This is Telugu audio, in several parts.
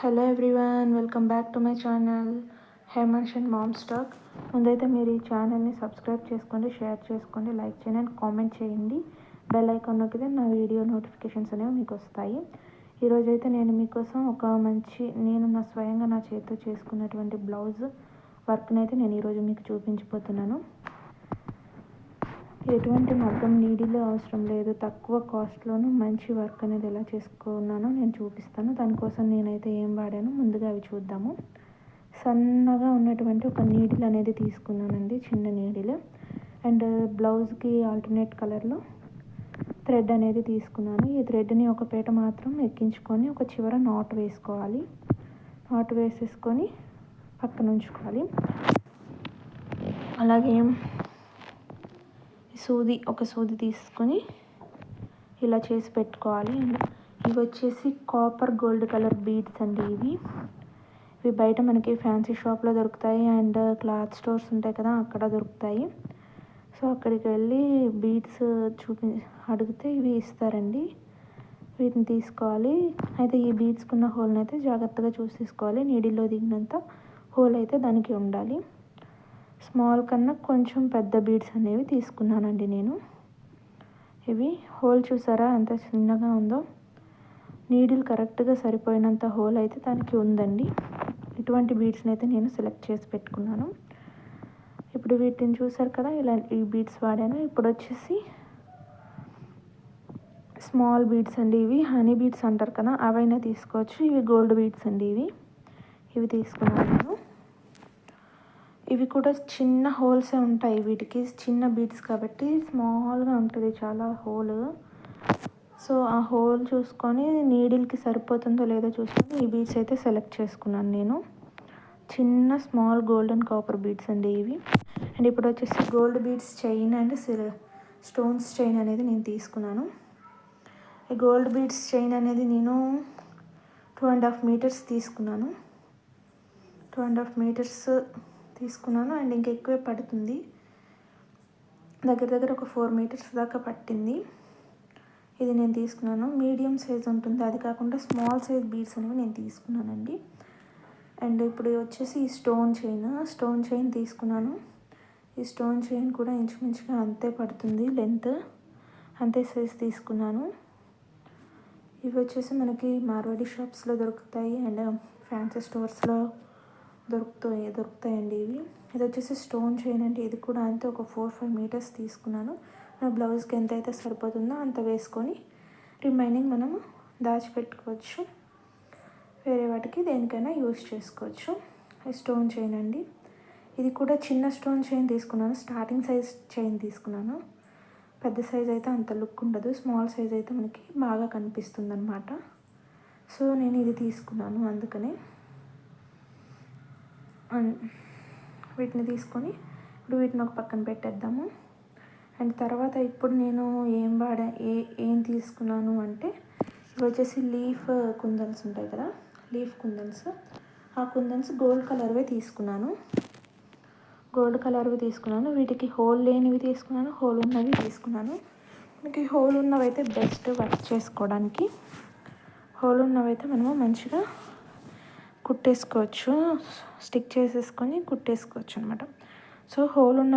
Hello everyone, welcome back to my channel Hemansh and mom stack. ముందైతే మీరు ఈ ఛానల్ని సబ్స్క్రైబ్ చేసుకోండి, షేర్ చేసుకోండి, లైక్ చేయండి అండ్ కామెంట్ చేయండి. బెల్ ఐకాన్ నొక్కితే నా వీడియో నోటిఫికేషన్స్ అనేవి మీకు వస్తాయి. ఈరోజైతే నేను మీకోసం ఒక నేను స్వయంగా నా చేతితో చేసుకున్నటువంటి బ్లౌజ్ వర్క్ని అయితే నేను ఈరోజు మీకు చూపించబోతున్నాను. ఎటువంటి మగ్గం నీడిలో అవసరం లేదు, తక్కువ కాస్ట్లోనూ మంచి వర్క్ అనేది ఎలా చేసుకున్నానో నేను చూపిస్తాను. దానికోసం నేనైతే ఏం వాడానో ముందుగా అవి చూద్దాము. సన్నగా ఉన్నటువంటి ఒక నీడిల్ అనేది తీసుకున్నానండి, చిన్న నీడిల్. అండ్ బ్లౌజ్కి ఆల్టర్నేట్ కలర్లో థ్రెడ్ అనేది తీసుకున్నాను. ఈ థ్రెడ్ని ఒక పీట మాత్రం ఎక్కించుకొని ఒక చివర నాట్ వేసుకోవాలి. నాట్ వేసేసుకొని పక్కన ఉంచుకోవాలి. అలాగే ఒక సూది తీసుకొని ఇలా చేసి పెట్టుకోవాలి. అండ్ ఇవి వచ్చేసి కాపర్ గోల్డ్ కలర్ బీడ్స్ అండి. ఇవి బయట మనకి ఫ్యాన్సీ షాప్లో దొరుకుతాయి అండ్ క్లాత్ స్టోర్స్ ఉంటాయి కదా, అక్కడ దొరుకుతాయి. సో అక్కడికి వెళ్ళి బీడ్స్ అడిగితే ఇవి ఇస్తారండి. వీటిని తీసుకోవాలి. అయితే ఈ బీడ్స్కున్న హోల్ని అయితే జాగ్రత్తగా చూసి తీసుకోవాలి. నీడిల్లో దిగినంత హోల్ అయితే దానికి ఉండాలి. స్మాల్ కన్నా కొంచెం పెద్ద బీడ్స్ అనేవి తీసుకున్నానండి నేను. ఇవి హోల్ చూసారా ఎంత చిన్నగా ఉందో. నీడిల్ కరెక్ట్గా సరిపోయినంత హోల్ అయితే దానికి ఉందండి. ఇటువంటి బీడ్స్ని అయితే నేను సెలెక్ట్ చేసి పెట్టుకున్నాను. ఇప్పుడు వీటిని చూసారు కదా, ఇలా ఈ బీడ్స్ వాడాను. ఇప్పుడు వచ్చేసి స్మాల్ బీడ్స్ అండి. ఇవి హనీ బీడ్స్ అంటారు కదా, అవైనా తీసుకోవచ్చు. ఇవి గోల్డ్ బీడ్స్ అండి. ఇవి తీసుకున్నాను నేను. ఇవి కూడా చిన్న హోల్సే ఉంటాయి. వీటికి చిన్న బీడ్స్ కాబట్టి స్మాల్గా ఉంటుంది చాలా హోల్. సో ఆ హోల్ చూసుకొని నీడిల్కి సరిపోతుందో లేదో చూసుకొని ఈ బీడ్స్ అయితే సెలెక్ట్ చేసుకున్నాను నేను. చిన్న స్మాల్ గోల్డెన్ కాపర్ బీడ్స్ అండి ఇవి. అండ్ ఇప్పుడు వచ్చేసి gold beads chain and stones chain అనేది నేను తీసుకున్నాను. ఈ గోల్డ్ బీడ్స్ చైన్ అనేది నేను 2.5 మీటర్స్ తీసుకున్నాను. 2.5 మీటర్స్ తీసుకున్నాను. అండ్ ఇంకా ఎక్కువే పడుతుంది, దగ్గర ఒక 4 మీటర్స్ దాకా పట్టింది. ఇది నేను తీసుకున్నాను. మీడియం సైజ్ ఉంటుంది, అది కాకుండా స్మాల్ సైజ్ బీడ్స్ అనేవి నేను తీసుకున్నానండి. అండ్ ఇప్పుడు వచ్చేసి ఈ స్టోన్ చైన్ తీసుకున్నాను. ఈ స్టోన్ చైన్ కూడా ఇంచుమించుగా అంతే పడుతుంది లెంత్, అంతే సైజ్ తీసుకున్నాను. ఇవి వచ్చేసి మనకి మార్వాడి షాప్స్లో దొరుకుతాయి అండ్ ఫ్యాన్సీ స్టోర్స్లో దొరుకుతాయండి ఇది వచ్చేసి స్టోన్ చైన్ అండి. ఇది కూడా అంతే ఒక 4-5 మీటర్స్ తీసుకున్నాను. నా బ్లౌజ్కి ఎంత అయితే సరిపోతుందో అంత వేసుకొని రిమైనింగ్ మనము దాచిపెట్టుకోవచ్చు, వేరే వాటికి దేనికైనా యూజ్ చేసుకోవచ్చు. ఈ స్టోన్ చైన్ అండి. ఇది కూడా చిన్న స్టోన్ చైన్ తీసుకున్నాను, స్టార్టింగ్ సైజ్ చైన్ తీసుకున్నాను. పెద్ద సైజ్ అయితే అంత లుక్ ఉండదు, స్మాల్ సైజ్ అయితే మనకి బాగా కనిపిస్తుంది అనమాట. సో నేను ఇది తీసుకున్నాను అందుకనే. వీటిని తీసుకొని ఇప్పుడు వీటిని ఒక పక్కన పెట్టేద్దాము. అండ్ తర్వాత ఇప్పుడు నేను ఏం తీసుకున్నాను అంటే, ఇవి వచ్చేసి లీఫ్ కుందన్స్ ఉంటాయి కదా, లీఫ్ కుందన్స్. ఆ కుందన్స్ గోల్డ్ కలర్వే తీసుకున్నాను. వీటికి హోల్ లేనివి తీసుకున్నాను, హోల్ ఉన్నవి తీసుకున్నాను. మనకి హోల్ ఉన్నవి అయితే బెస్ట్ వర్క్ చేసుకోవడానికి. హోల్ ఉన్నవి అయితే మనము మంచిగా కుట్టేసుకోవచ్చు, స్టిక్ చేసేసుకొని కుట్టేసుకోవచ్చు అనమాట. సో హోల్ ఉన్న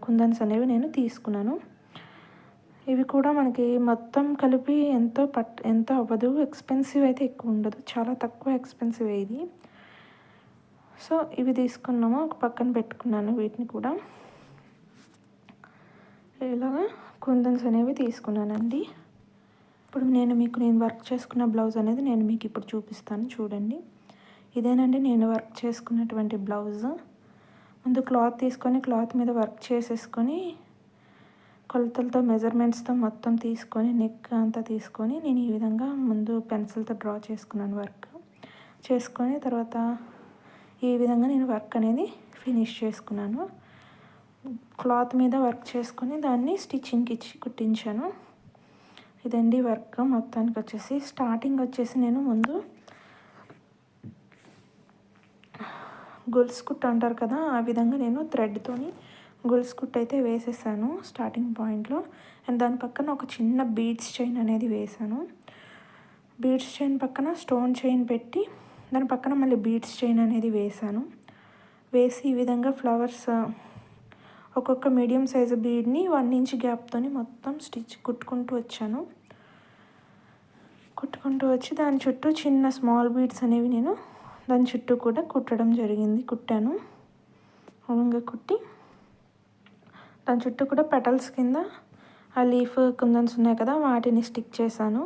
కుందన్స్ అనేవి నేను తీసుకున్నాను. ఇవి కూడా మనకి మొత్తం కలిపి ఎంతో అవ్వదు, ఎక్స్పెన్సివ్ అయితే ఎక్కువ ఉండదు, చాలా తక్కువ ఎక్స్పెన్సివ్ ఇది. సో ఇవి తీసుకున్నాము, ఒక పక్కన పెట్టుకున్నాను. వీటిని కూడా ఇలాగా కుందన్స్ అనేవి తీసుకున్నానండి. ఇప్పుడు నేను వర్క్ చేసుకున్న బ్లౌజ్ అనేది నేను మీకు ఇప్పుడు చూపిస్తాను, చూడండి. ఇదేనండి నేను వర్క్ చేసుకున్నటువంటి బ్లౌజ్. ముందు క్లాత్ తీసుకొని క్లాత్ మీద వర్క్ చేసేసుకొని కొలతలతో మెజర్మెంట్స్తో మొత్తం తీసుకొని నెక్ అంతా తీసుకొని నేను ఈ విధంగా ముందు పెన్సిల్తో డ్రా చేసుకున్నాను. వర్క్ చేసుకొని తర్వాత ఈ విధంగా నేను వర్క్ అనేది ఫినిష్ చేసుకున్నాను. క్లాత్ మీద వర్క్ చేసుకొని దాన్ని స్టిచ్చింగ్కి ఇచ్చి కుట్టించాను. ఇదండి వర్క్ మొత్తానికి వచ్చేసి. స్టార్టింగ్ వచ్చేసి నేను ముందు గొలుసు కుట్టు అంటారు కదా, ఆ విధంగా నేను థ్రెడ్తోని గొలుసు కుట్టు అయితే వేసేసాను స్టార్టింగ్ పాయింట్లో. అండ్ దాని పక్కన ఒక చిన్న బీడ్స్ చైన్ అనేది వేసాను. బీడ్స్ చైన్ పక్కన స్టోన్ చైన్ పెట్టి దాని పక్కన మళ్ళీ బీడ్స్ చైన్ అనేది వేసాను. వేసి ఈ విధంగా ఫ్లవర్స్ ఒక్కొక్క మీడియం సైజు బీడ్ని 1 ఇంచ్ గ్యాప్తోని మొత్తం కుట్టుకుంటూ వచ్చాను. కుట్టుకుంటూ వచ్చి దాని చుట్టూ చిన్న స్మాల్ బీడ్స్ అనేవి నేను దాని చుట్టూ కూడా కుట్టాను. విధంగా కుట్టి దాని చుట్టూ కూడా పెటల్స్ కింద ఆ లీఫ్ కుందన్స్ ఉన్నాయి కదా, వాటిని స్టిక్ చేశాను.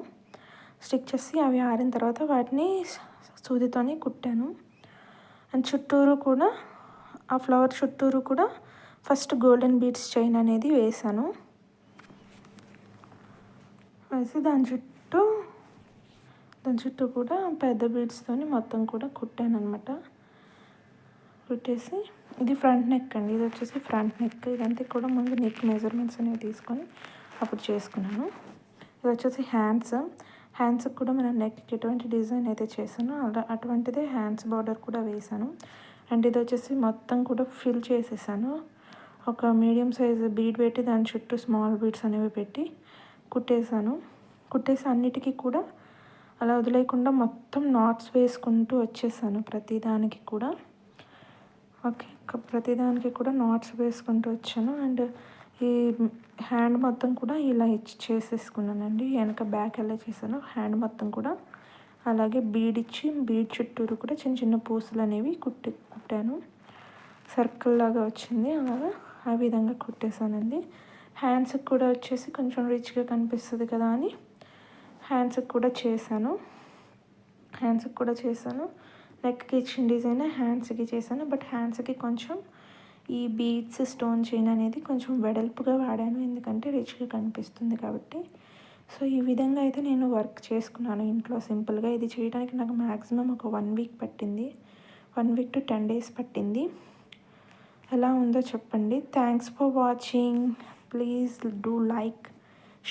స్టిక్ చేసి అవి ఆరిన తర్వాత వాటిని సూదితోని కుట్టాను. అండ్ చుట్టూరు కూడా ఆ ఫ్లవర్ చుట్టూరు కూడా ఫస్ట్ గోల్డెన్ బీడ్స్ చైన్ అనేది వేసాను. వేసి దాని చుట్టూ కూడా పెద్ద బీడ్స్తోని మొత్తం కూడా కుట్టాను అనమాట. కుట్టేసి ఇది ఫ్రంట్ నెక్ అండి, ఇది వచ్చేసి ఫ్రంట్ నెక్. ఇదంతా కూడా ముందు నెక్ మెజర్మెంట్స్ అనేవి తీసుకొని అప్పుడు చేసుకున్నాను. ఇది వచ్చేసి హ్యాండ్స్కి కూడా మనం నెక్కి ఎటువంటి డిజైన్ అయితే చేసానో అటువంటిదే హ్యాండ్స్ బార్డర్ కూడా వేసాను. అండ్ ఇది వచ్చేసి మొత్తం కూడా ఫిల్ చేసేసాను. ఒక మీడియం సైజ్ బీడ్ పెట్టి దాని చుట్టూ స్మాల్ బీడ్స్ అనేవి పెట్టి కుట్టేసి అన్నిటికీ కూడా అలా వదిలేయకుండా మొత్తం నాట్స్ వేసుకుంటూ వచ్చేసాను ప్రతిదానికి కూడా. ప్రతిదానికి కూడా నాట్స్ వేసుకుంటూ వచ్చాను. అండ్ ఈ హ్యాండ్ మొత్తం కూడా ఇలా చేసేసుకున్నానండి. వెనక బ్యాక్ ఎలా చేశానో హ్యాండ్ మొత్తం కూడా అలాగే బీడ్ చుట్టూరు కూడా చిన్న చిన్న పూసలు అనేవి కుట్టాను. సర్కిల్ లాగా వచ్చింది, అలాగా ఆ విధంగా కుట్టేశానండి. హ్యాండ్స్కి కూడా వచ్చేసి కొంచెం రిచ్గా కనిపిస్తుంది కదా అని హ్యాండ్స్కి కూడా చేశాను. నెక్కి ఇచ్చిన డిజైన్ హ్యాండ్స్కి చేశాను. బట్ హ్యాండ్స్కి కొంచెం ఈ బీడ్స్ స్టోన్ చైన్ అనేది కొంచెం వెడల్పుగా వాడాను, ఎందుకంటే రిచ్గా కనిపిస్తుంది కాబట్టి. సో ఈ విధంగా అయితే నేను వర్క్ చేసుకున్నాను ఇంట్లో సింపుల్గా. ఇది చేయడానికి నాకు మ్యాక్సిమం ఒక 1 వీక్ పట్టింది. 1 వీక్ to 10 days పట్టింది. ఎలా ఉందో చెప్పండి. Thanks for watching. Please do like,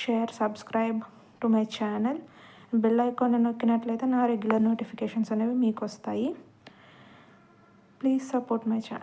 share, subscribe to my channel. Bell icon నొక్కినట్లయితే నా రెగ్యులర్ నోటిఫికేషన్స్ అనేవి మీకు వస్తాయి. Please support my channel.